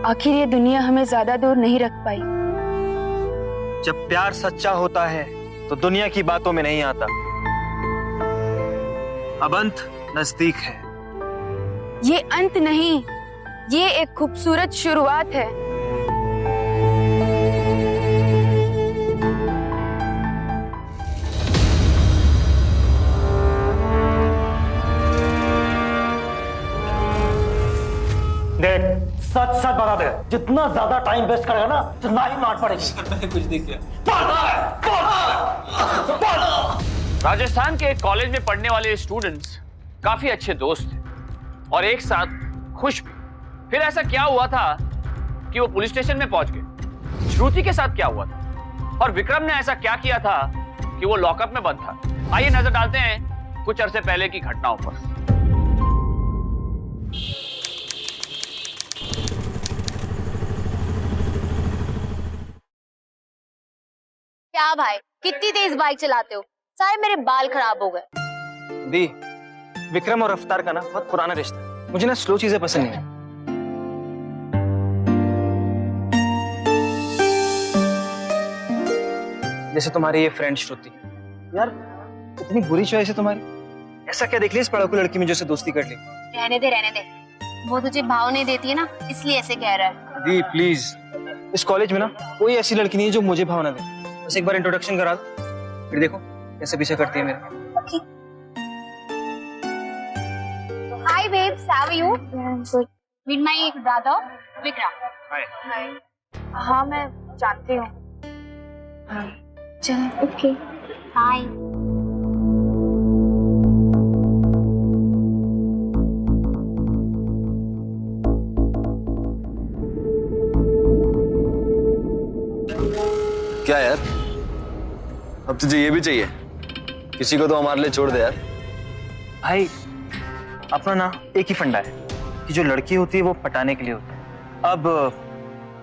आखिर ये दुनिया हमें ज्यादा दूर नहीं रख पाई। जब प्यार सच्चा होता है तो दुनिया की बातों में नहीं आता। अब अंत नजदीक है। ये अंत नहीं, ये एक खूबसूरत शुरुआत है। देख, सच सच बता दे, जितना ज्यादा टाइम वेस्ट करेगा ना उतना ही मार पड़ेगी। मैंने कुछ नहीं किया। राजस्थान के एक कॉलेज में पढ़ने वाले स्टूडेंट्स काफी अच्छे दोस्त थे और एक साथ खुश भी। फिर ऐसा क्या हुआ था कि वो पुलिस स्टेशन में पहुंच गए। श्रुति के साथ क्या हुआ था और विक्रम ने ऐसा क्या किया था कि वो लॉकअप में बंद था। आइए नजर डालते हैं कुछ अरसे पहले की घटनाओं पर। क्या भाई, कितनी तेज बाइक चलाते हो? सारे मेरे बाल खराब हो गए। दी, विक्रम और रफ्तार का ना बहुत पुराना रिश्ता है। मुझे ना स्लो चीजें पसंद नहीं है। जैसे तुम्हारी ये फ्रेंड श्रुति, यार इतनी बुरी चॉइस है तुम्हारी। ऐसा क्या देख लिया इस पढ़ाकू लड़की में जो से दोस्ती कर ली? रहने दे रहने दे, वो तुझे भाव नहीं देती है ना, इसलिए ऐसे कह रहा है। दी प्लीज, इस कॉलेज में ना कोई ऐसी लड़की नहीं है जो मुझे भावना दे। बस एक बार इंट्रोडक्शन करा दो, फिर देखो कैसे पीछे करती है मेरे। Hi babes, how are you? Good. Meet my brother, Vikram. हाय। हाँ मैं जानती हूँ। चल ओके। Hi. क्या यार, अब तुझे ये भी चाहिए? किसी को तो हमारे लिए छोड़ दे यार। भाई अपना ना एक ही फंडा है कि जो लड़की होती है वो पटाने के लिए होती है। अब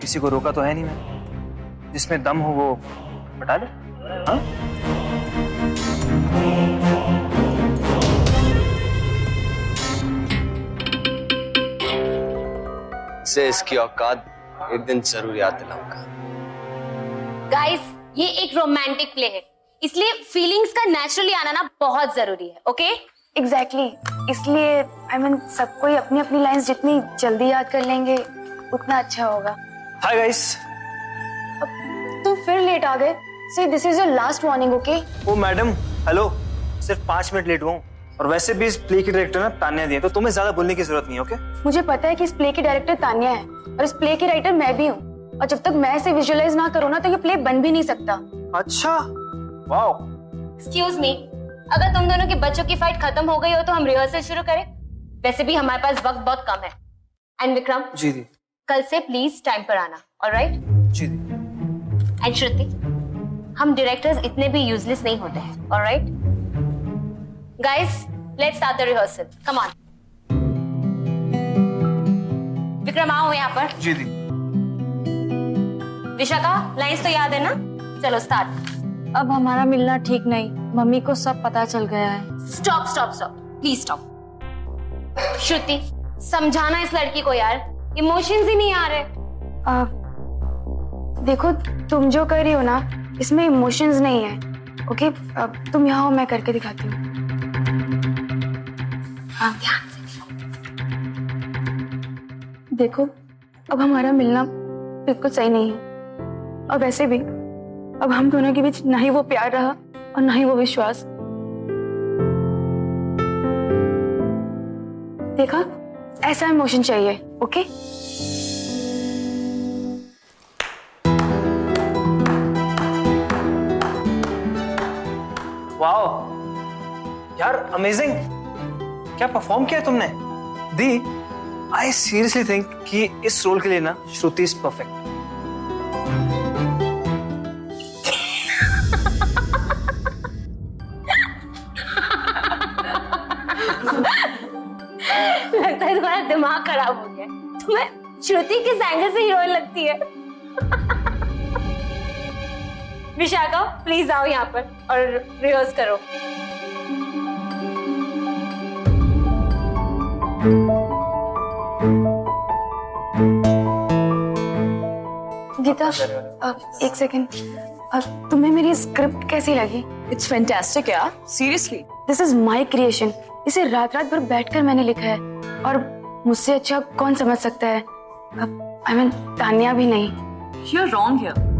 किसी को रोका तो है नहीं मैंने, जिसमें दम हो वो पटा ले। हाँ? इसे इसकी औकात एक दिन जरूर याद दिलाऊंगा। Guys, ये एक रोमांटिक प्ले है, इसलिए फीलिंग्स का नेचुरली आना ना बहुत जरूरी है, ओके? एग्जैक्टली, इसलिए आई मीन सबको ही अपनी अपनी लाइंस जितनी जल्दी याद कर लेंगे उतना अच्छा होगा। Hi guys. तुम फिर लेट आ गए। See this is your last warning, okay? Oh madam, hello. सिर्फ 5 मिनट लेट हुआ हूँ और वैसे भी इस प्ले की डायरेक्टर ना तान्या दी है, तो तुम्हें ज्यादा बोलने की जरूरत नहीं है, ओके? मुझे पता है कि इस प्ले की डायरेक्टर तान्या है और इस प्ले की राइटर मैं भी हूँ, और जब तक मैं इसे विजुअलाइज ना करूँ ना तो ये प्ले बन भी नहीं सकता। अच्छा, वाओ। Excuse me, अगर तुम दोनों के बच्चों की फाइट खत्म हो गई हो तो हम रिहर्सल शुरू करें? वैसे भी हमारे पास वक्त बहुत कम है। एंड विक्रम, जी दी। कल से प्लीज टाइम पर आना, ऑलराइट? Ji the. एंड श्रुति, हम डायरेक्टर्स इतने भी यूजलेस नहीं होते हैं, alright? Guys, let's start the rehearsal, come on. Vikram आओ यहाँ पर। जी दी। विशाखा, लाइंस तो याद है ना? चलो स्टार्ट। अब हमारा मिलना ठीक नहीं, मम्मी को सब पता चल गया है। Stop stop stop, please stop. Shruti, समझाना इस लड़की को यार, इमोशंस ही नहीं आ रहे। देखो तुम जो कर रही हो ना इसमें इमोशंस नहीं है, ओके? अब तुम यहाँ हो, मैं करके दिखाती हूँ। हाँ ध्यान से देखो, अब हमारा मिलना बिल्कुल सही नहीं है, और वैसे भी अब हम दोनों के बीच ना ही वो प्यार रहा और ना ही वो विश्वास। देखा, ऐसा इमोशन चाहिए, ओके? वाओ यार, अमेजिंग। क्या परफॉर्म किया तुमने दी। आई सीरियसली थिंक कि इस रोल के लिए ना श्रुति इज परफेक्ट। लगता है तुम्हारा दिमाग खराब हो गया। तुम्हें श्रुति किस एंगल से हीरोइन लगती है? विशाखा, प्लीज आओ यहाँ पर और रिहर्स करो। गीता, एक सेकंड, तुम्हें मेरी स्क्रिप्ट कैसी लगी? इट्स फैंटास्टिक यार, seriously. This is my creation. इसे रात रात भर बैठकर मैंने लिखा है और मुझसे अच्छा कौन समझ सकता है? आई मीन तान्या भी नहीं। You are wrong here.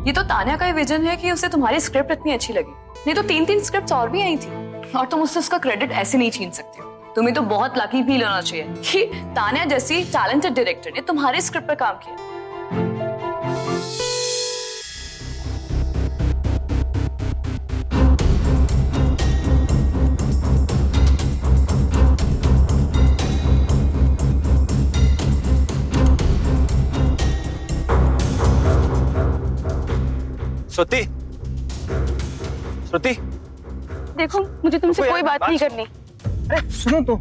ये तो तान्या का ही विजन है कि उसे तुम्हारी स्क्रिप्ट इतनी अच्छी लगी, नहीं तो 3 स्क्रिप्ट्स और भी आई थी और तुम उससे उसका क्रेडिट ऐसे नहीं छीन सकते हो। तुम्हें तो बहुत लकी फील होना चाहिए कि तान्या जैसी टैलेंटेड डायरेक्टर ने तुम्हारी स्क्रिप्ट पर काम किया। श्रुति, श्रुति, देखो, मुझे तुमसे रुको कोई यार, बात नहीं करनी। अरे सुनो तो।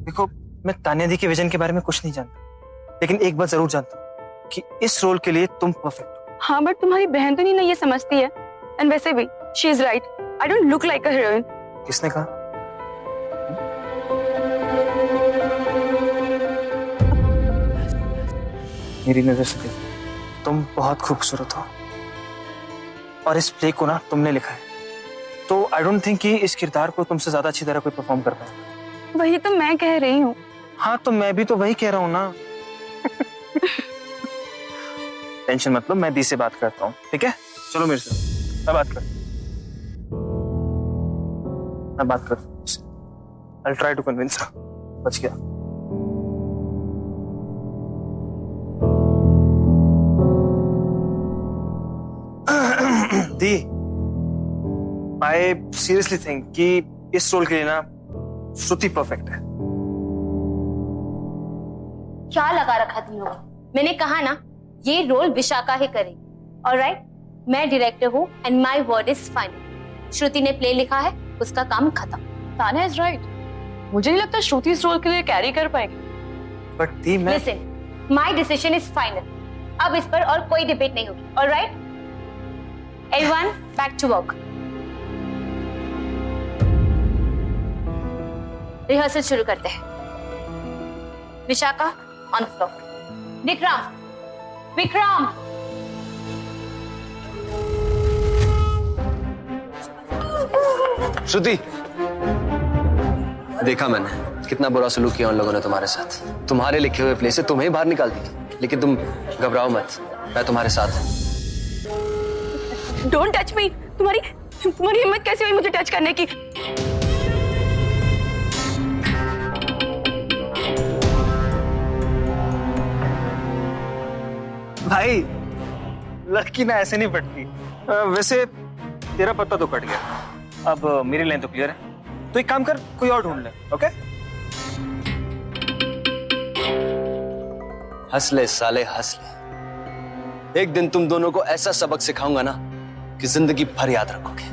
देखो, मैं तान्या दी के विजन के बारे में कुछ नहीं जानता, लेकिन एक बात जरूर जानता हूँ कि इस रोल के लिए तुम परफेक्ट हो। हाँ, बट तुम्हारी बहन तो नहीं ना ये समझती है। एंड वैसे भी she is right, I don't look like a heroine. किसने कहा? मेरी नजर से देखो, तुम बहुत खूबसूरत हो और इस प्ले को ना तुमने लिखा है, तो आई डोंट थिंक कि इस किरदार को तुमसे ज्यादा अच्छी तरह कोई परफॉर्म कर पाएगा। वही तो मैं कह रही हूँ। हाँ, तो मैं भी तो वही कह रहा हूँ ना। टेंशन मत लो, मैं दी से बात करता हूँ, ठीक है? चलो मेरे से, मैं बात करता हूँ। I'll try to convince her. बच गया। दी, I seriously think कि इस रोल के लिए ना श्रुति परफेक्ट है। क्या लगा रखा तुम लोगों? मैंने कहा ना, ये रोल विशाखा ही करेगी। ऑलराइट, मैं डायरेक्टर हूँ and my word is final. Shruti ने प्ले लिखा है, उसका काम खत्म। Tanya is right. मुझे नहीं लगता श्रुति इस रोल के लिए कैरी कर पाएगी। बट दी, मैं listen, my decision is final. अब इस पर और कोई डिबेट नहीं होगी। Alright, everyone back to work. Rehearsal शुरू करते हैं। Vishakha on floor. विक्रम, विक्रम, श्रुति, देखा मैंने कितना बुरा सलूक किया उन लोगों ने तुम्हारे साथ। तुम्हारे लिखे हुए प्ले से तुम्हें बाहर निकाल दिया, लेकिन तुम घबराओ मत, मैं तुम्हारे साथ हूं। Don't touch me. तुम्हारी हिम्मत कैसे हुई मुझे टच करने की? भाई, लड़की ना ऐसे नहीं पटती। वैसे तेरा पत्ता तो कट गया, अब मेरी लाइन तो क्लियर है। तो एक काम कर, कोई और ढूंढ ले, ओके? हंस ले साले, हंस ले। एक दिन तुम दोनों को ऐसा सबक सिखाऊंगा ना कि जिंदगी भर याद रखोगे।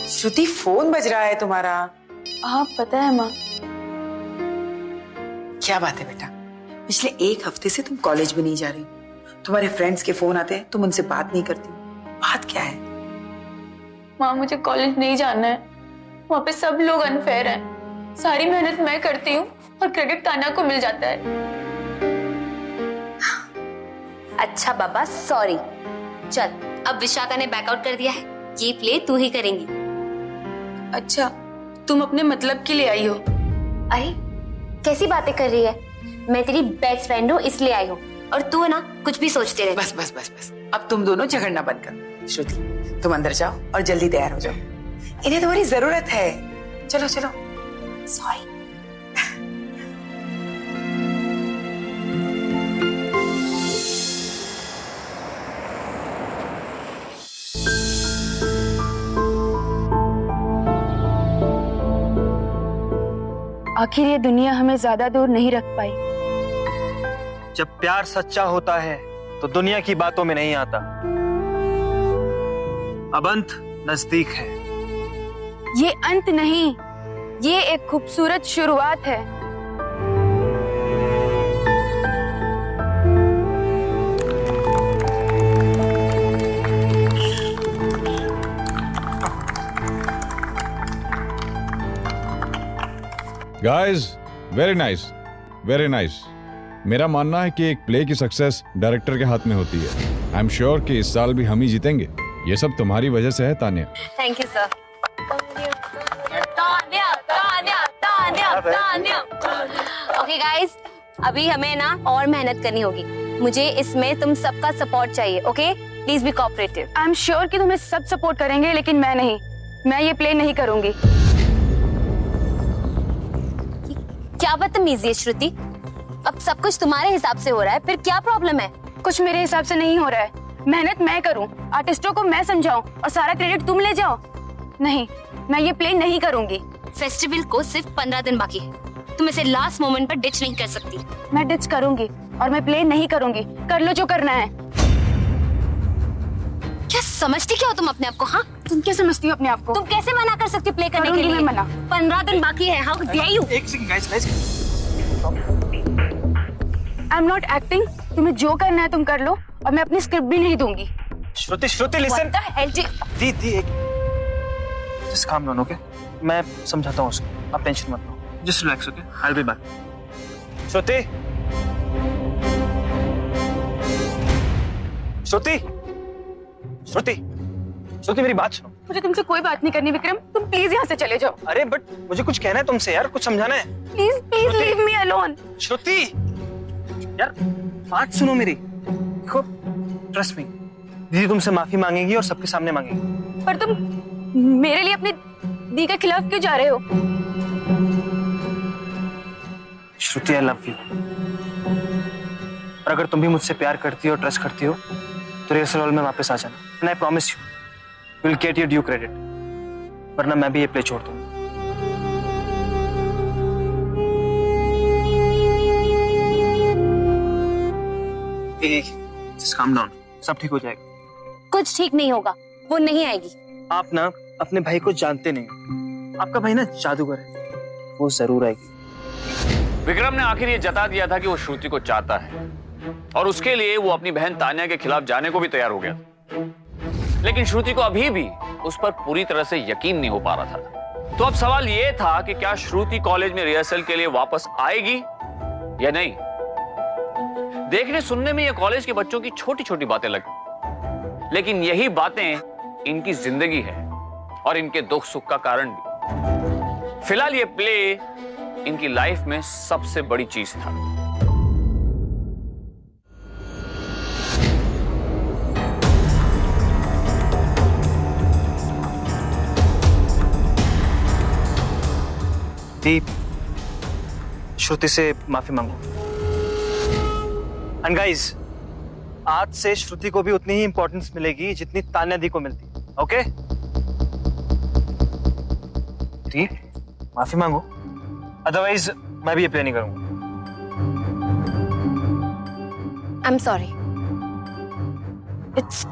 श्रुति, फोन बज रहा है तुम्हारा। हाँ पता है माँ। क्या बात है बेटा? पिछले 1 हफ्ते से तुम कॉलेज भी नहीं जा रही। तुम्हारे फ्रेंड्स के फोन आते हैं, तुम उनसे बात नहीं करती। बात क्या है? माँ, मुझे कॉलेज नहीं जाना है। वहाँ पे सब लोग अनफेयर हैं। सारी मेहनत मैं करती हूँ और क्रेडिट तान्या को मिल जाता है। अच्छा बाबा, सॉरी। चल, अब विशाखा ने बैकआउट कर दिया है, ये प्ले तू ही करेंगी। अच्छा, तुम अपने मतलब के लिए आई हो? अरे कैसी बातें कर रही है? मैं तेरी बेस्ट फ्रेंड हूँ, इसलिए आई हूँ। और तू है ना, कुछ भी सोचते रहे। बस बस बस बस, अब तुम दोनों झगड़ना बंद करो। श्रुति, तुम अंदर जाओ और जल्दी तैयार हो जाओ, इन्हें तुम्हारी जरूरत है। चलो चलो। सॉरी। आखिर ये दुनिया हमें ज्यादा दूर नहीं रख पाई। जब प्यार सच्चा होता है तो दुनिया की बातों में नहीं आता। अब अंत नजदीक है। ये अंत नहीं, ये एक खूबसूरत शुरुआत है। Guys, very nice, very nice. मेरा मानना है कि एक प्ले की सक्सेस डायरेक्टर के हाथ में होती है। आई एम श्योर कि इस साल भी हम ही जीतेंगे। ये सब तुम्हारी वजह से है Tanya. Thank you sir. Tanya Tanya Tanya Tanya. Okay guys, अभी हमें ना और मेहनत करनी होगी। मुझे इसमें तुम सबका सपोर्ट चाहिए। Okay, please be cooperative. I am sure कि तुम्हें सब सपोर्ट करेंगे, लेकिन मैं नहीं। मैं ये प्ले नहीं करूंगी। क्या बदतमीजी है श्रुति, अब सब कुछ तुम्हारे हिसाब से हो रहा है, फिर क्या प्रॉब्लम है? कुछ मेरे हिसाब से नहीं हो रहा है। मेहनत मैं करूं, आर्टिस्टों को मैं समझाऊं और सारा क्रेडिट तुम ले जाओ। नहीं, मैं ये प्ले नहीं करूंगी। फेस्टिवल को सिर्फ 15 दिन बाकी है, तुम इसे लास्ट मोमेंट पर डिच नहीं कर सकती। मैं डिच करूंगी और मैं प्ले नहीं करूंगी। कर लो जो करना है। क्या समझती क्या हो तुम अपने आप को? हाँ, तुम क्या समझती हो अपने आप को? तुम कैसे मना कर सकती हो प्ले करने के करूंगी लिए? मैं मना। 15 दिन बाकी है। How dare you? एक second guys. I am not acting. तुम्हें जो करना है तुम कर लो और मैं अपनी स्क्रिप्ट भी नहीं दूंगी। श्रुति लिसन। दी एक जस्ट काम डाउन, ओके? मैं समझाता हूँ उसको, आप टेंशन मत लो। Just relax, okay? I will be back. Shruti मेरी बात सुनो। मुझे तुमसे कोई बात नहीं करनी विक्रम। तुम प्लीज यहाँ से चले जाओ। अरे बट मुझे कुछ कहना है तुमसे यार, कुछ समझाना है। Please please leave me alone. Shruti यार, बात सुनो मेरी। देखो, ट्रस्ट मी, दीदी तुमसे माफी मांगेगी और सबके सामने मांगेगी। पर तुम मेरे लिए अपनी दी के खिलाफ क्यों जा रहे हो? श्रुति, आई लव यू। और अगर तुम भी मुझसे प्यार करती हो, ट्रस्ट करती हो, तो रिहर्सल हॉल में वापस आ जाना। And I promise you, you will get your due credit. वरना मैं भी ये प्ले छोड़ दूंगा। जस्ट काम डाउन, सब ठीक हो जाएगा। कुछ ठीक नहीं होगा, वो नहीं आएगी। आप ना अपने भाई को जानते नहीं। आपका भाई ना जादूगर है, वो जरूर आएगी। विक्रम ने आखिर ये जता दिया था कि वो श्रुति को चाहता है और उसके लिए वो अपनी बहन तान्या के खिलाफ जाने को भी तैयार हो गया। लेकिन श्रुति को अभी भी उस पर पूरी तरह से यकीन नहीं हो पा रहा था। तो अब सवाल ये था कि क्या श्रुति कॉलेज में रिहर्सल के लिए वापस आएगी या नहीं। देखने सुनने में ये कॉलेज के बच्चों की छोटी छोटी बातें लगी, लेकिन यही बातें इनकी जिंदगी है और इनके दुख सुख का कारण भी। फिलहाल ये प्ले इनकी लाइफ में सबसे बड़ी चीज था। दीप, श्रुति से माफी मांगो। एंड गाइस, आज से श्रुति को भी उतनी ही इंपॉर्टेंस मिलेगी जितनी तान्या दी को मिलती है, ओके? दीप, माफी मांगो, अदरवाइज मैं भी ये प्ले नहीं करूंगा। I am sorry.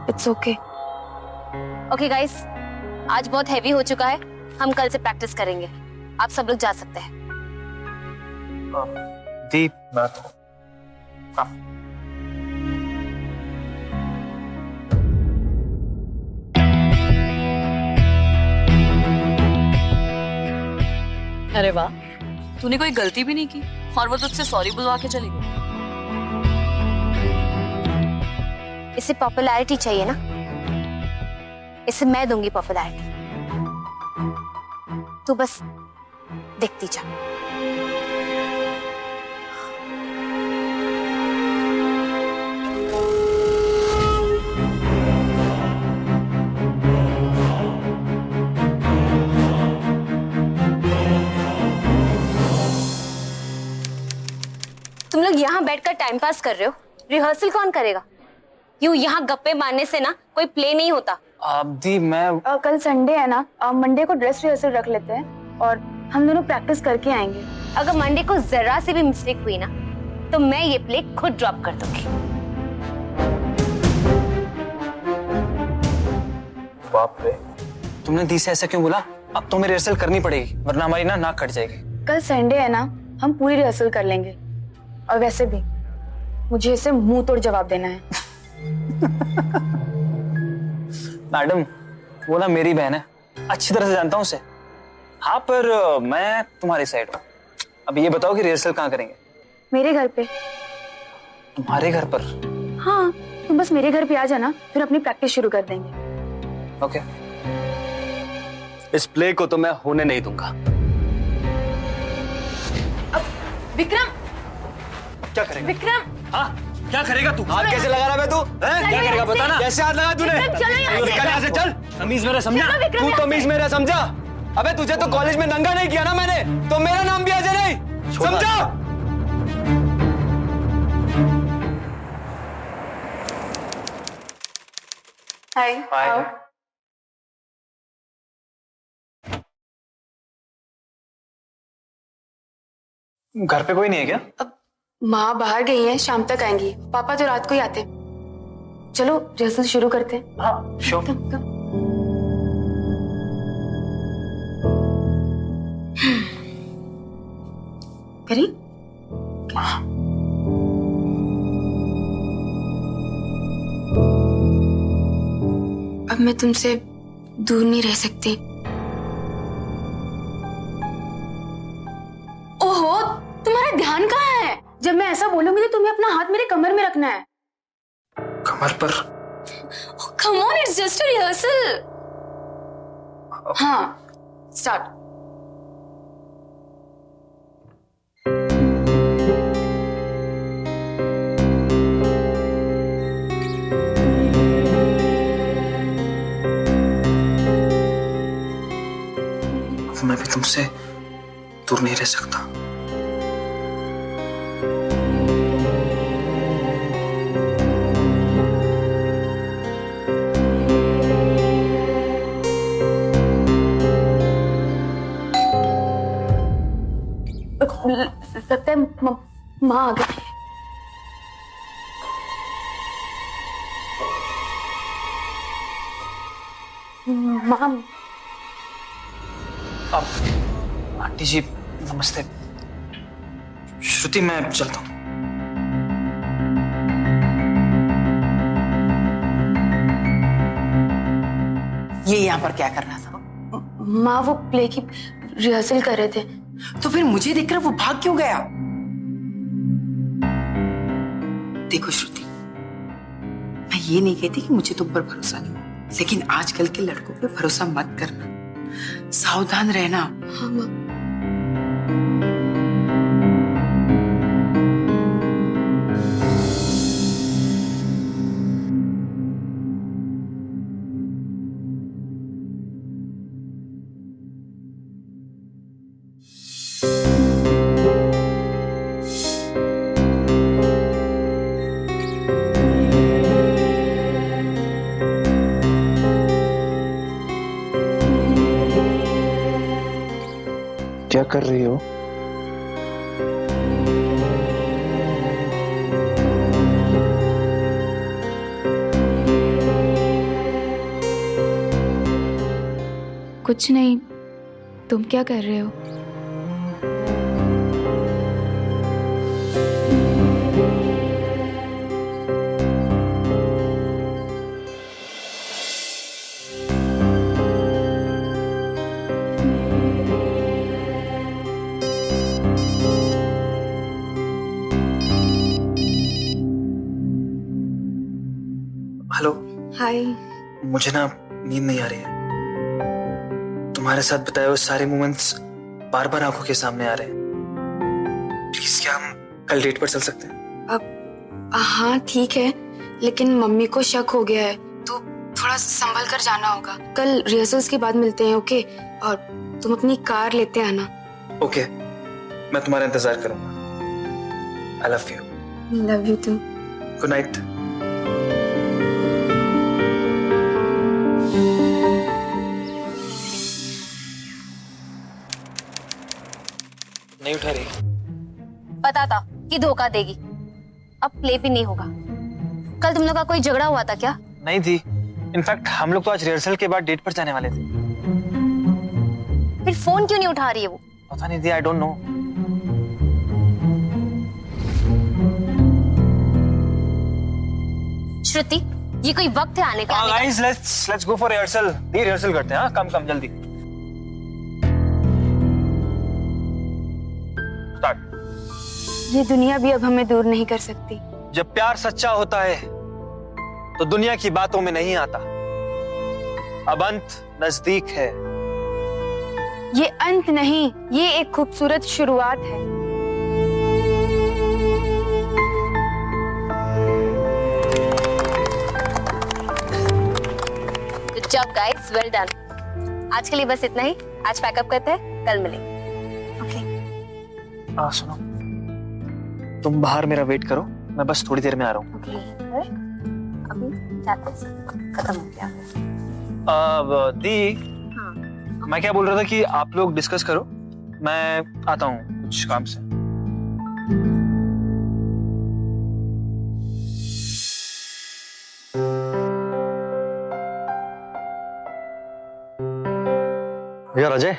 It's okay. Okay guys, आज बहुत हैवी हो चुका है, हम कल से प्रैक्टिस करेंगे। आप सब लोग जा सकते हैं। दीप, बात अरे वाह, तूने कोई गलती भी नहीं की और वो तुझसे सॉरी बुलवा के चली गई। इसे पॉपुलैरिटी चाहिए ना, इसे मैं दूंगी पॉपुलैरिटी। तू बस देखती जा। तुम लोग यहाँ बैठकर टाइम पास कर रहे हो, रिहर्सल कौन करेगा? यूं यहाँ गप्पे मारने से ना कोई प्ले नहीं होता। दी, मैं कल संडे है ना, मंडे को ड्रेस रिहर्सल रख लेते हैं और हम दोनों प्रैक्टिस करके आएंगे। अगर मंडे को जरा सी भी मिस्टेक हुई ना, तो मैं ये प्ले खुद ड्रॉप कर दूंगी। बाप रे, तुमने दी से ऐसा क्यों बोला? अब तुम्हें रिहर्सल करनी पड़ेगी, वरना हमारी ना नाक कट जाएगी। कल संडे है ना, हम पूरी रिहर्सल कर लेंगे। और वैसे भी मुझे इसे मुंह तोड़ जवाब देना है। मैडम, वो ना मेरी बहन है, अच्छी तरह से जानता हूँ उसे। हाँ, पर मैं तुम्हारी साइड हूँ। अब ये बताओ कि रिहर्सल कहाँ करेंगे? मेरे घर पे। तुम्हारे घर पर? हाँ, तुम बस मेरे घर पे आ जाना, फिर अपनी प्रैक्टिस शुरू कर देंगे। ओके। इस प्ले को तो मैं होने नहीं दूंगा। विक्रम, क्या करेगा? विक्रम, हाँ, क्या करेगा तू? हाथ कैसे लगा रहा है तू? हैं? क्या करेगा बता ना? कैसे हाथ लगा तूने? चलो यहाँ से। निकल यहाँ से, चल। तमीज मेरा समझा? तू तमीज मेरा समझा? अबे तुझे तो कॉलेज में नंगा नहीं किया ना मैंने, तो मेरा नाम भी अजय नहीं, समझा? हाय। आओ। घर पे कोई नहीं है क्या? अब माँ बाहर गई है, शाम तक आएंगी। पापा तो रात को ही आते। चलो रिहर्सल शुरू करते हैं। हाँ, श्योर। कम कम। करी? अब मैं तुमसे दूर नहीं रह सकती। ओहो, तुम्हारा ध्यान कहाँ है? जब मैं ऐसा बोलूंगी तो तुम्हें अपना हाथ मेरे कमर में रखना है। कमर पर? Come on, it's just a rehearsal. हाँ, start. मैं भी तुमसे दूर नहीं रह सकता। लगता है माँ आ गई। माँ। अब आंटी जी नमस्ते। श्रुति मैं चलता हूँ। ये यहाँ पर क्या कर रहा था? माँ वो प्ले की रिहर्सल कर रहे थे। तो फिर मुझे देखकर वो भाग क्यों गया? देखो श्रुति, मैं ये नहीं कहती कि मुझे तुम पर भरोसा नहीं हो, लेकिन आजकल के लड़कों पे भरोसा मत करना, सावधान रहना। हाँ माँ। क्या कर रही हो? कुछ नहीं, तुम क्या कर रहे हो? हेलो। हाय। मुझे ना नींद नहीं आ रही है। तुम्हारे साथ बिताए हुए सारे मोमेंट्स बार बार आंखों के सामने आ रहे हैं। प्लीज क्या हम कल डेट पर चल सकते हैं? अब हाँ ठीक है, लेकिन मम्मी को शक हो गया है, तो थोड़ा संभल कर जाना होगा। कल रिहर्सल्स के बाद मिलते हैं, ओके? और तुम अपनी कार लेते आना। ओके, मैं तुम्हारा इंतजार करूंगा। I love you. Love you too. Good night. नहीं उठा रही। पता था कि धोखा देगी। अब प्ले भी नहीं होगा। कल तुम लोग का कोई झगड़ा हुआ था क्या? नहीं थी। इनफैक्ट हम लोग तो आज रिहर्सल के बाद डेट पर जाने वाले थे। फिर फोन क्यों नहीं उठा रही है वो? पता नहीं थी, आई डोंट नो। श्रुति, ये कोई वक्त है आने का? Guys, let's go for rehearsal. The rehearsal करते हैं। हाँ, कम जल्दी। स्टार्ट। ये दुनिया भी अब हमें दूर नहीं कर सकती। जब प्यार सच्चा होता है तो दुनिया की बातों में नहीं आता। अब अंत नजदीक है। ये अंत नहीं, ये एक खूबसूरत शुरुआत है। Good job guys, well done. आज के लिए बस इतना ही। आज पैकअप करते हैं, कल मिलेंगे। ओके। सुनो, तुम बाहर मेरा वेट करो, मैं बस थोड़ी देर में आ रहा हूँ। अभी जाते हैं, खत्म हो गया। दी, हाँ। मैं क्या बोल रहा था कि आप लोग डिस्कस करो, मैं आता हूँ कुछ काम से। यार अजय,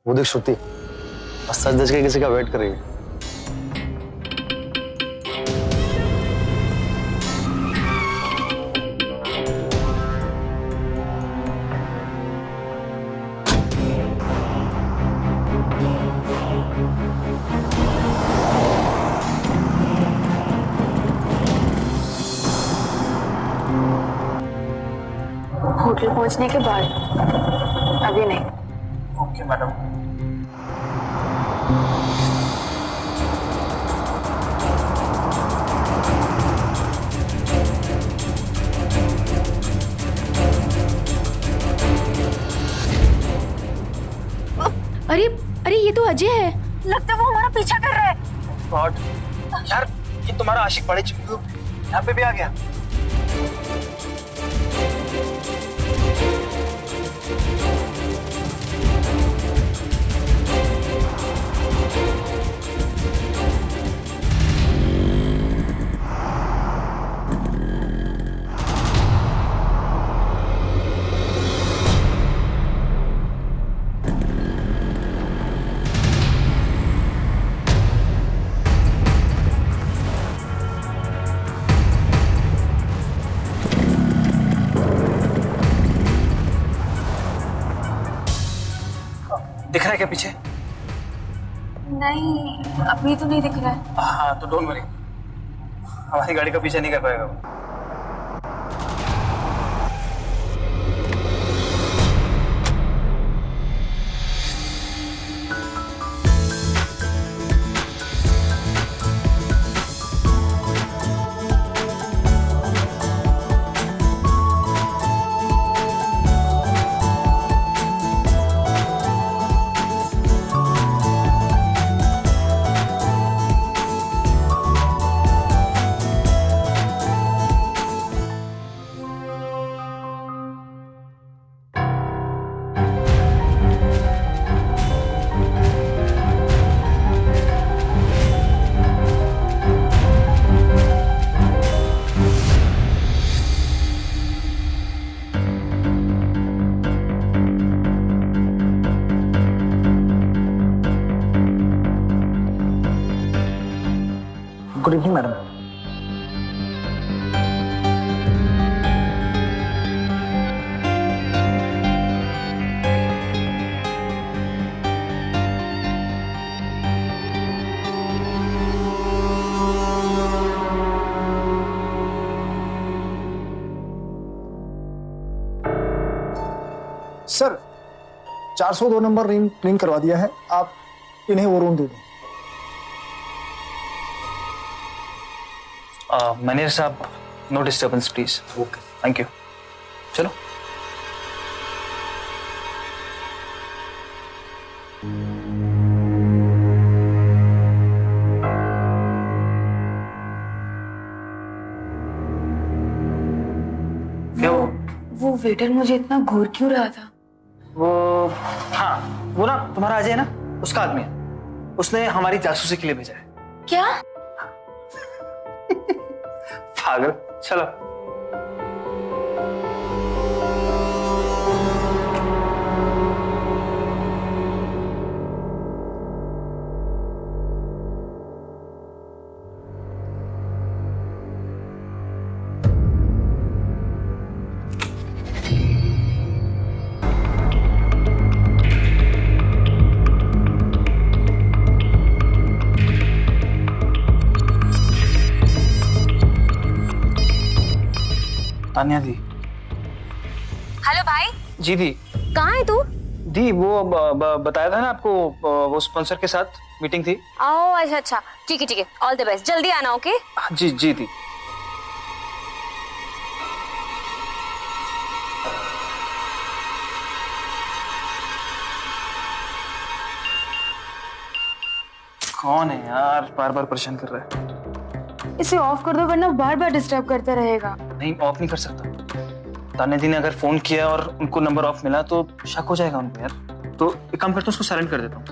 वो देख श्रुति सच धज के किसी का वेट कर रही है। होटल पहुंचने के बाद, अभी नहीं। Okay madam. अरे अरे, ये तो अजय है। लगता है वो हमारा पीछा कर रहा है। गॉड यार, ये तुम्हारा आशिक बड़े चिंटू यहाँ पे भी आ गया। दिख रहा है क्या पीछे? नहीं, अभी तो नहीं दिख रहा है। हाँ तो डोंट वरी, हमारी गाड़ी का पीछे नहीं कर पाएगा वो। Good evening madam. Sir 402 number room clean करवा दिया है, आप इन्हें वो रूम दे दें। मैनेजर साहब, no disturbance please. Okay, thank you. चलो। क्या वो वेटर मुझे इतना घूर क्यों रहा था? वो, हाँ वो ना तुम्हारा अजय है ना, उसका आदमी है। उसने हमारी जासूसी के लिए भेजा है। क्या? पागल। चलो। तान्या दी। हेलो भाई, जी दी। कहाँ है तू? दी वो बताया था ना आपको, वो स्पॉन्सर के साथ मीटिंग थी। ओह अच्छा अच्छा, ठीक है, ऑल द बेस्ट, जल्दी आना, ओके? जी जी दी। कौन है यार, बार बार परेशान कर रहा है। इसे ऑफ कर दो वरना बार बार डिस्टर्ब करता रहेगा। नहीं, ऑफ नहीं कर सकता। तान्या दी ने अगर फोन किया और उनको नंबर ऑफ मिला तो शक हो जाएगा उनको यार। तो एक काम करता हूँ, उसको साइलेंट कर देता हूँ।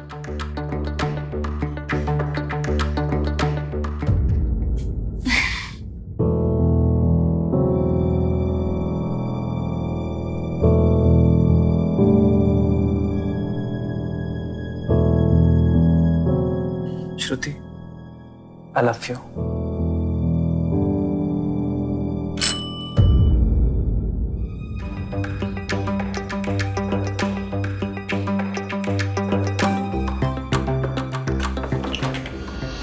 श्रुति, I love you.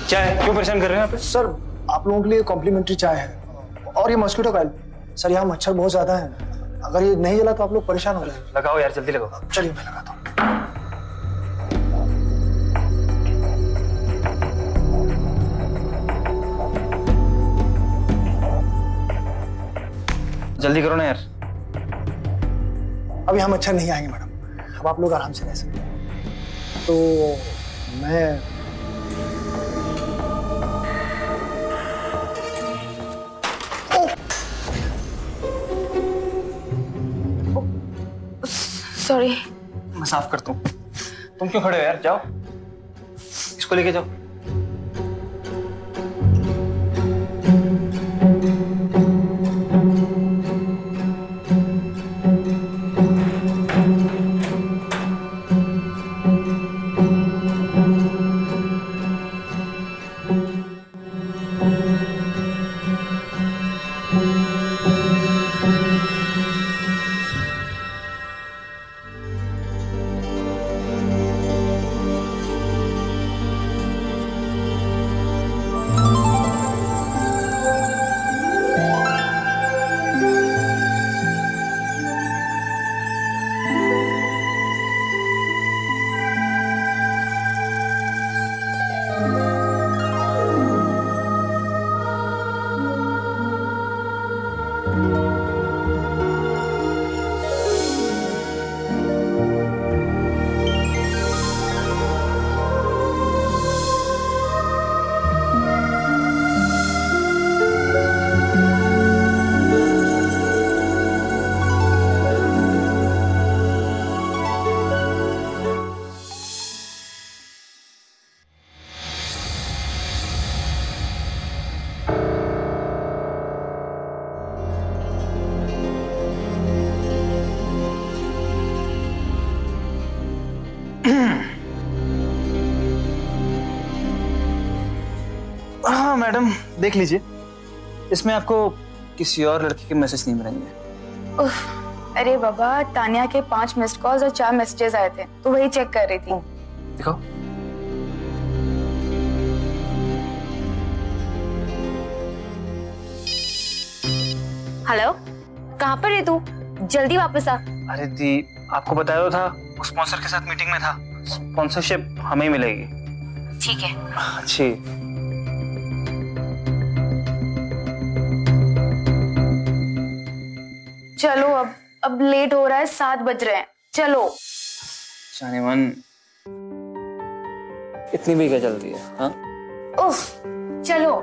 क्या है, क्यों परेशान कर रहे हैं आप? सर आप लोगों के लिए कॉम्प्लीमेंट्री चाय है और ये मॉस्किटो कॉइल। सर यहाँ मच्छर बहुत ज्यादा है, अगर ये नहीं जला तो आप लोग परेशान हो जाएंगे। लगाओ यार, जल्दी लगाओ। चलिए मैं लगाता हूँ। जल्दी करो ना यार। अब यहाँ मच्छर नहीं आएंगे मैडम, अब आप लोग आराम से रह सकते हैं। तो मैं सॉरी। मैं साफ करता हूँ। तुम क्यों खड़े हो यार, जाओ इसको लेके जाओ। हाँ मैडम, देख लीजिए, इसमें आपको किसी और लड़की के मैसेज नहीं मिलेंगे। उफ, अरे बाबा, तान्या के 5 मिस्ड कॉल्स और 4 मैसेजेस आए थे, तो वही चेक कर रही थी। देखो। हेलो, कहाँ पर है तू? जल्दी वापस आ। अरे दी, आपको बताया तो था, स्पॉन्सर के साथ मीटिंग में था। स्पॉन्सरशिप हमें ही मिलेगी। ठीक है। अच्छी। चलो अब लेट हो रहा है, 7 बज रहे हैं, चलो। जाने मन, इतनी भी क्या जल्दी है? हाँ उफ, चलो।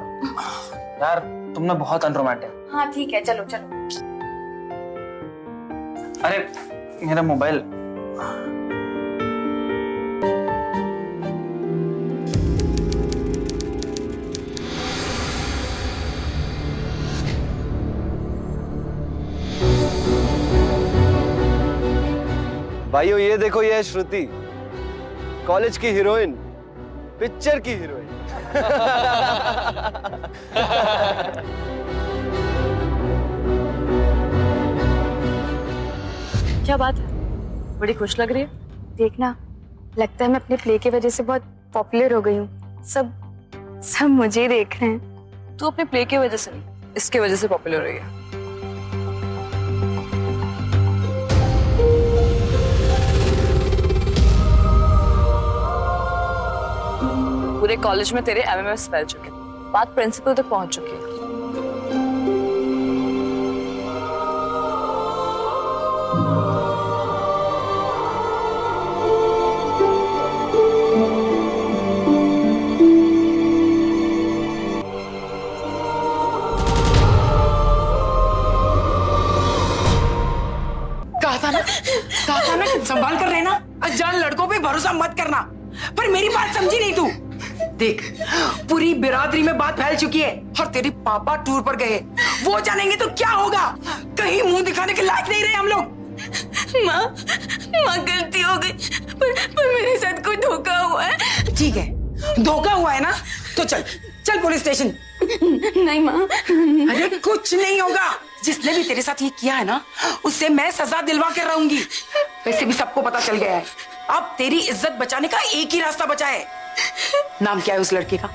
यार तुम ना बहुत अनरोमांटिक। हाँ ठीक है, चलो चलो। अरे मेरा मोबाइल। भाइयों ये देखो, ये है श्रुति, कॉलेज की हीरोइन, पिक्चर की हीरोइन। क्या बात है, बड़ी खुश लग रही है। देखना, लगता है मैं अपने प्ले की वजह से बहुत पॉपुलर हो गई हूँ। सब मुझे ही देख रहे हैं। तू अपने प्ले की वजह से नहीं, इसके वजह से पॉपुलर हुई है। पूरे कॉलेज में तेरे MMS फैल चुके, बात प्रिंसिपल तक पहुंच चुकी है। कहा था ना संभाल कर रहना, अनजान लड़कों पे भरोसा मत करना। पर मेरी बात समझी नहीं तू। देख, पूरी बिरादरी में बात फैल चुकी है और तेरे पापा टूर पर गए, वो जानेंगे तो क्या होगा। कहीं मुंह दिखाने के लायक नहीं रहे हम लोग। माँ गलती हो गई, पर मेरे साथ कोई धोखा हुआ है। ठीक है, धोखा हुआ है ना, तो चल चल पुलिस स्टेशन। नहीं माँ। अरे कुछ नहीं होगा, जिसने भी तेरे साथ ये किया है ना, उससे मैं सजा दिलवा कर रहूंगी। वैसे भी सबको पता चल गया है, अब तेरी इज्जत बचाने का एक ही रास्ता बचा है। नाम क्या है उस लड़के का?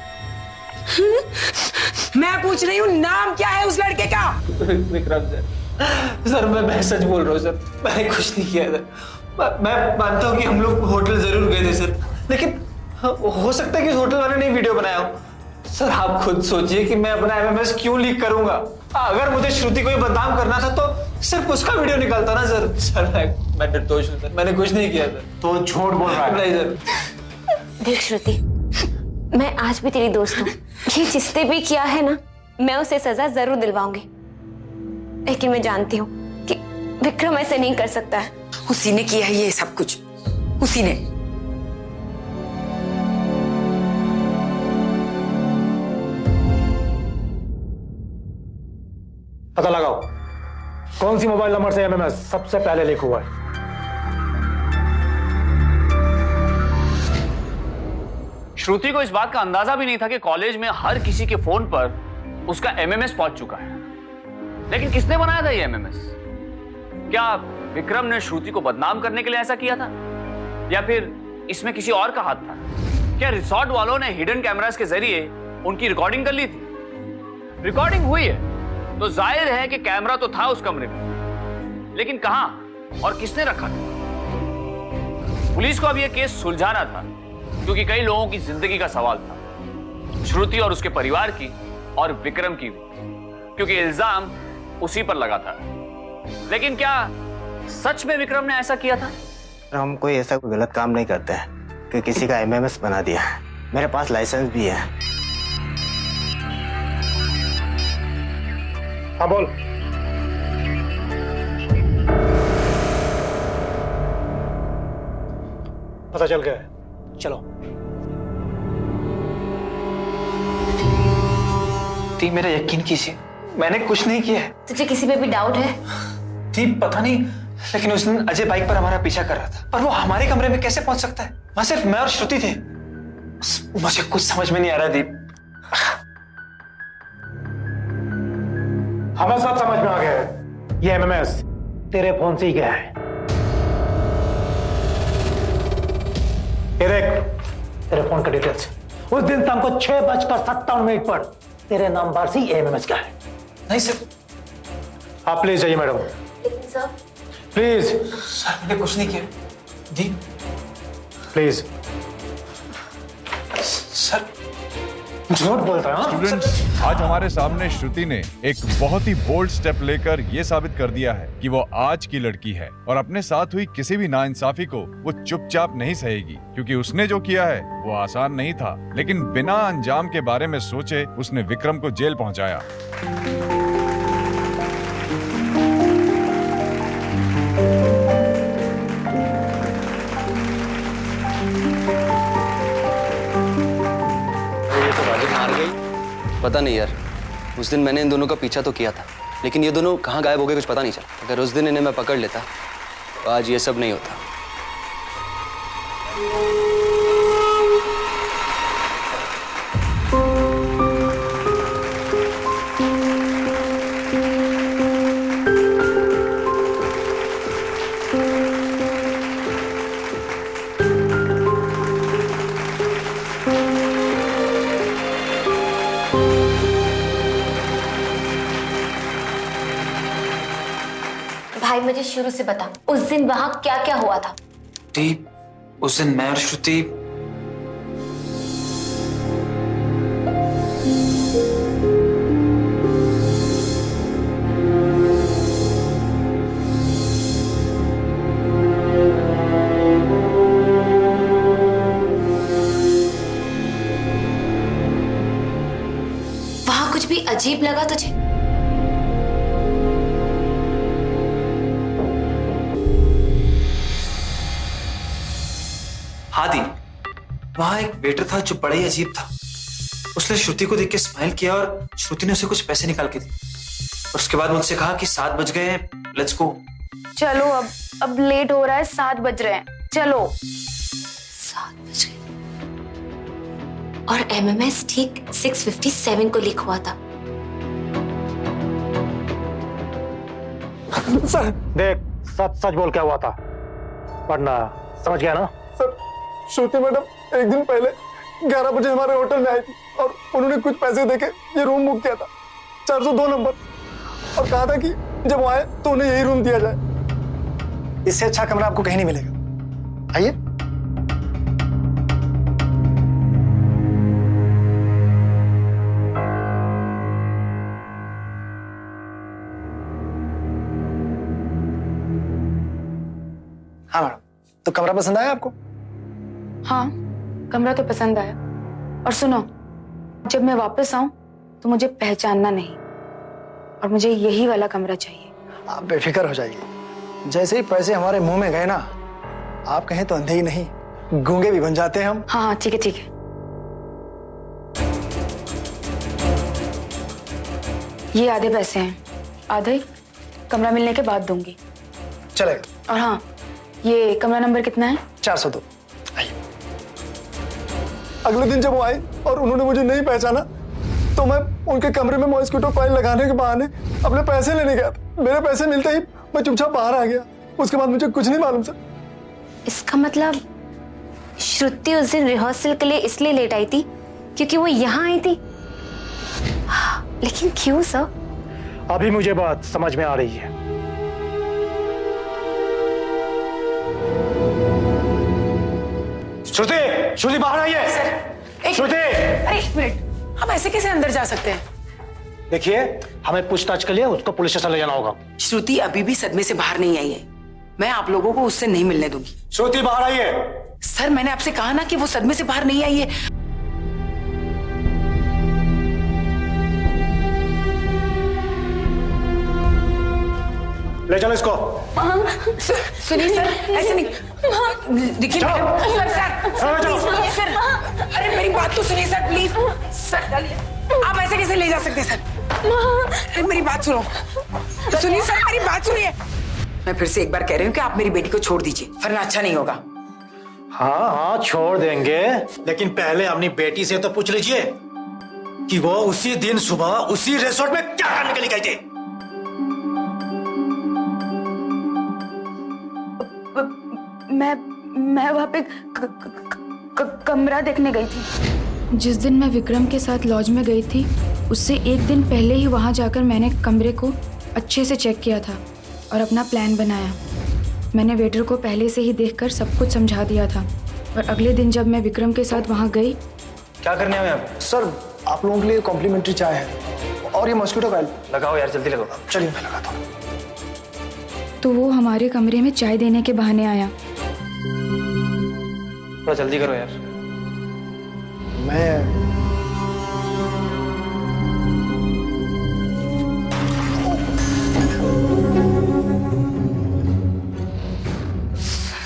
मैं पूछ रही हूँ, नाम क्या है उस लड़के का? विक्रम सर, मैं सच बोल रहा हूँ सर, मैंने कुछ नहीं किया सर। मैं मानता हूँ कि हम लोग होटल जरूर गए थे सर, लेकिन हो सकता है कि उस होटल वाले ने वीडियो बनाया हो। सर आप खुद सोचिए कि मैं अपना MMS क्यों लीक करूंगा। अगर मुझे श्रुति को ही बदनाम करना था तो सिर्फ उसका वीडियो निकलता ना सर। सर मैं निर्दोष हूँ सर, मैंने कुछ नहीं किया सर। तो झूठ बोल रहा है। नहीं सर। देख श्रुति, मैं आज भी तेरी दोस्त हूँ। ये जिसने भी किया है ना, मैं उसे सजा जरूर दिलवाऊंगी। लेकिन मैं जानती हूँ कि विक्रम ऐसे नहीं कर सकता है। उसी ने किया है ये सब कुछ, उसी ने। पता लगाओ कौन सी मोबाइल नंबर से MMS सबसे पहले लीक हुआ है। श्रुति को इस बात का अंदाजा भी नहीं था कि कॉलेज में हर किसी के फोन पर उसका MMS पहुंच चुका है। लेकिन किसने बनाया था ये MMS? क्या विक्रम ने श्रुति को बदनाम करने के लिए ऐसा किया था, या फिर इसमें किसी और का हाथ था? क्या रिसोर्ट वालों ने हिडन कैमरास के जरिए उनकी रिकॉर्डिंग कर ली थी? रिकॉर्डिंग हुई है तो जाहिर है कि कैमरा तो था उस कमरे में, लेकिन कहां और किसने रखा था? पुलिस को अब यह केस सुलझाना था, क्योंकि कई लोगों की जिंदगी का सवाल था, श्रुति और उसके परिवार की और विक्रम की भी, क्योंकि इल्जाम उसी पर लगा था। लेकिन क्या सच में विक्रम ने ऐसा किया था? हम कोई ऐसा कोई गलत काम नहीं करते हैं कि किसी का MMS बना दिया। मेरे पास लाइसेंस भी है। हाँ बोल। पता चल गया, चलो। दी मेरा यकीन कीजिए, मैंने कुछ नहीं किया है। तुझे किसी पे भी डाउट है? दी पता नहीं, लेकिन उस दिन अजय बाइक पर हमारा पीछा कर रहा था, पर वो हमारे कमरे में कैसे पहुंच सकता है? वहां सिर्फ मैं और श्रुति थे। मुझे कुछ समझ में नहीं आ रहा दीप। हमें सब समझ में आ गया है, ये MMS तेरे फोन से ही गया है। ये देख तेरे फोन का डिटेल्स। उस दिन शाम को 6:57 पर तेरे नाम बार से MMS का है। नहीं सर। आप प्लीज जाइए मैडम। Sir please. सर मैंने कुछ नहीं किया। दी प्लीज। सर झूठ बोलता है। स्टूडेंट्स, आज हमारे सामने श्रुति ने एक बहुत ही बोल्ड स्टेप लेकर यह साबित कर दिया है कि वो आज की लड़की है और अपने साथ हुई किसी भी नाइंसाफी को वो चुपचाप नहीं सहेगी, क्योंकि उसने जो किया है वो आसान नहीं था, लेकिन बिना अंजाम के बारे में सोचे उसने विक्रम को जेल पहुंचाया। पता नहीं यार, उस दिन मैंने इन दोनों का पीछा तो किया था, लेकिन ये दोनों कहाँ गायब हो गए कुछ पता नहीं चला। अगर उस दिन इन्हें मैं पकड़ लेता तो आज ये सब नहीं होता। भाई मुझे शुरू से बता, उस दिन वहां क्या क्या हुआ था? दी उस दिन मैं और श्रुति अजीब लगा तुझे? हाँ दी, वहां एक वेटर था जो बड़ा ही अजीब था। उसने श्रुति को देख के स्माइल किया और श्रुति ने उसे कुछ पैसे निकाल के दिए और उसके बाद मुझसे कहा कि 7 बज गए हैं, लेट्स गो। चलो अब लेट हो रहा है, 7 बज रहे हैं, चलो। 7 बज गए और एमएमएस ठीक 6:57 को लिखा हुआ था। सर देख, सच सच बोल क्या हुआ था, वरना समझ गया ना? सर, श्रुति मैडम एक दिन पहले 11 बजे हमारे होटल में आई थी और उन्होंने कुछ पैसे देके ये रूम बुक किया था, 402 नंबर, और कहा था कि जब वो आए तो उन्हें यही रूम दिया जाए। इससे अच्छा कमरा आपको कहीं नहीं मिलेगा। आइए। हाँ मैडम, तो कमरा पसंद आया आपको? हाँ, कमरा तो पसंद आया। और सुनो, जब मैं वापस आऊं तो मुझे पहचानना नहीं, और मुझे यही वाला कमरा चाहिए। आप बेफिक्र हो जाइए, जैसे ही पैसे हमारे मुंह में गए ना, आप कहें तो अंधे ही नहीं, गूंगे भी बन जाते हैं हम। हाँ हाँ, ठीक है ठीक है। ये आधे पैसे हैं, आधे कमरा मिलने के बाद दूंगी। चलेगा। और हाँ, ये कमरा नंबर कितना है? 402। आइए। अगले दिन जब वो आई और उन्होंने मुझे नहीं पहचाना तो मैं उनके कमरे में मॉस्किटो कॉइल लगाने के बहाने अपने पैसे लेने गया। मेरे पैसे मिलते ही मैं चुपचाप बाहर आ गया। उसके बाद मुझे कुछ नहीं मालूम सर। इसका मतलब श्रुति उस दिन रिहर्सल के लिए इसलिए लेट आई थी क्योंकि वो यहाँ आई थी। लेकिन क्यों सर? अभी मुझे बात समझ में आ रही है। श्रुति, श्रुति बाहर आइए। श्रुति, अरे एक मिनट, हम ऐसे कैसे अंदर जा सकते हैं? देखिए, हमें पूछताछ के लिए उसको पुलिस स्टेशन ले जाना होगा। श्रुति अभी भी सदमे से बाहर नहीं आई है। मैं आप लोगों को उससे नहीं मिलने दूंगी। श्रुति बाहर आइए। सर, मैंने आपसे कहा ना कि वो सदमे से बाहर नहीं आई है। ले चलो इसको। सुनिए सर, ऐसे नहीं। देखिए सर, सर, सर, अरे मेरी बात तो सुनिए सर, प्लीज। सर, आप ऐसे कैसे ले जा सकते हैं सर? अरे मेरी बात सुनो, सुनिए सर, मेरी बात सुनिए। मैं फिर से एक बार कह रही हूँ कि आप मेरी बेटी को छोड़ दीजिए, वरना अच्छा नहीं होगा। हाँ हाँ, छोड़ देंगे, लेकिन पहले अपनी बेटी से तो पूछ लीजिए कि वो उसी दिन सुबह उसी रिसोर्ट में क्या करने के लिए गई थी। मैं वहाँ पे कमरा देखने गई थी। जिस दिन मैं विक्रम के साथ लॉज में गई थी, उससे एक दिन पहले ही वहाँ जाकर मैंने कमरे को अच्छे से चेक किया था और अपना प्लान बनाया। मैंने वेटर को पहले से ही देखकर सब कुछ समझा दिया था। और अगले दिन जब मैं विक्रम के साथ वहाँ गई। क्या करने आए आप? सर, आप लोगों के लिए कॉम्प्लीमेंट्री चाय है और ये मॉस्किटो कॉइल। लगाओ यार, जल्दी लगाओ। चलिए मैं लगाता हूँ। तो वो हमारे कमरे में चाय देने के बहाने आया। थोड़ा जल्दी करो यार। मैं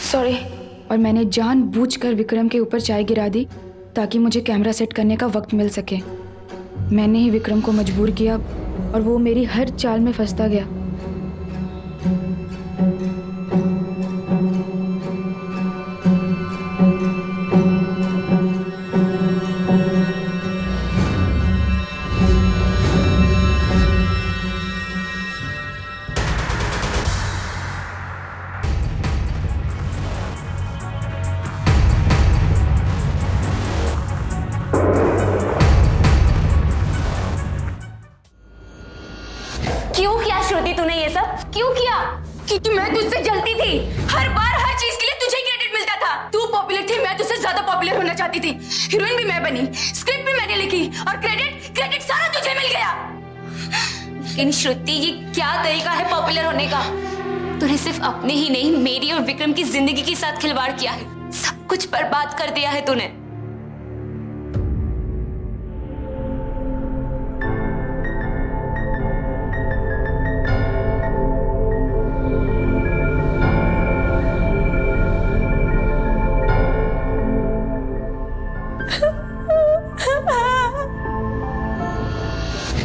सॉरी। और मैंने जानबूझकर विक्रम के ऊपर चाय गिरा दी ताकि मुझे कैमरा सेट करने का वक्त मिल सके। मैंने ही विक्रम को मजबूर किया और वो मेरी हर चाल में फंसता गया। क्यों किया श्रुति तूने ये सब? क्यों किया? क्योंकि मैं तुझसे जलती थी। हर बार हर चीज के लिए तुझे ही क्रेडिट मिलता था। तू पॉपुलर थी, मैं तुझसे ज्यादा पॉपुलर होना चाहती थी। हीरोइन भी मैं बनी, स्क्रिप्ट भी मैंने लिखी और क्रेडिट सारा तुझे मिल गया। लेकिन श्रुति, ये क्या तरीका है पॉपुलर होने का? तूने सिर्फ अपने ही नहीं, मेरी और विक्रम की जिंदगी के साथ खिलवाड़ किया है। सब कुछ बर्बाद कर दिया है तूने।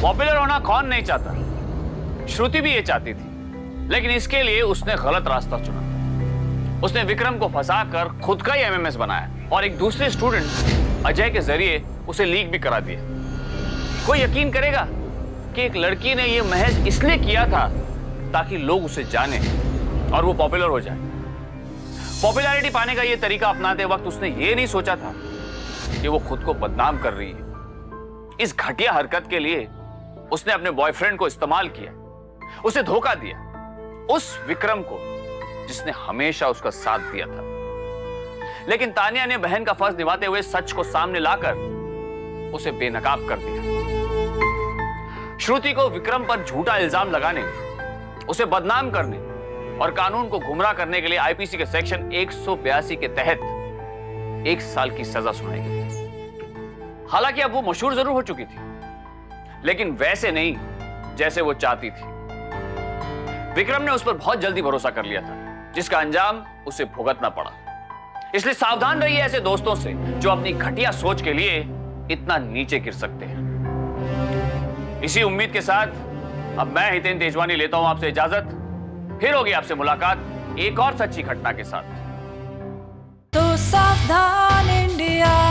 पॉपुलर होना कौन नहीं चाहता? श्रुति भी ये चाहती थी, लेकिन इसके लिए उसने गलत रास्ता चुना। उसने विक्रम को फंसाकर खुद का ही एमएमएस बनाया और एक दूसरे स्टूडेंट अजय के जरिए उसे लीक भी करा दिया। कोई यकीन करेगा कि एक लड़की ने यह महज इसलिए किया था ताकि लोग उसे जाने और वो पॉपुलर हो जाए। पॉपुलैरिटी पाने का यह तरीका अपनाते वक्त उसने ये नहीं सोचा था कि वो खुद को बदनाम कर रही है। इस घटिया हरकत के लिए उसने अपने बॉयफ्रेंड को इस्तेमाल किया, उसे धोखा दिया, उस विक्रम को जिसने हमेशा उसका साथ दिया था। लेकिन तानिया ने बहन का फर्ज निभाते हुए सच को सामने लाकर उसे बेनकाब कर दिया। श्रुति को विक्रम पर झूठा इल्जाम लगाने, उसे बदनाम करने और कानून को गुमराह करने के लिए आईपीसी के सेक्शन 182 के तहत 1 साल की सजा सुनाई गई। हालांकि अब वो मशहूर जरूर हो चुकी थी, लेकिन वैसे नहीं जैसे वो चाहती थी। विक्रम ने उस पर बहुत जल्दी भरोसा कर लिया था, जिसका अंजाम उसे भुगतना पड़ा। इसलिए सावधान रहिए ऐसे दोस्तों से जो अपनी घटिया सोच के लिए इतना नीचे गिर सकते हैं। इसी उम्मीद के साथ अब मैं हितेन तेजवानी लेता हूं आपसे इजाजत। फिर होगी आपसे मुलाकात एक और सच्ची घटना के साथ। तो सावधान इंडिया।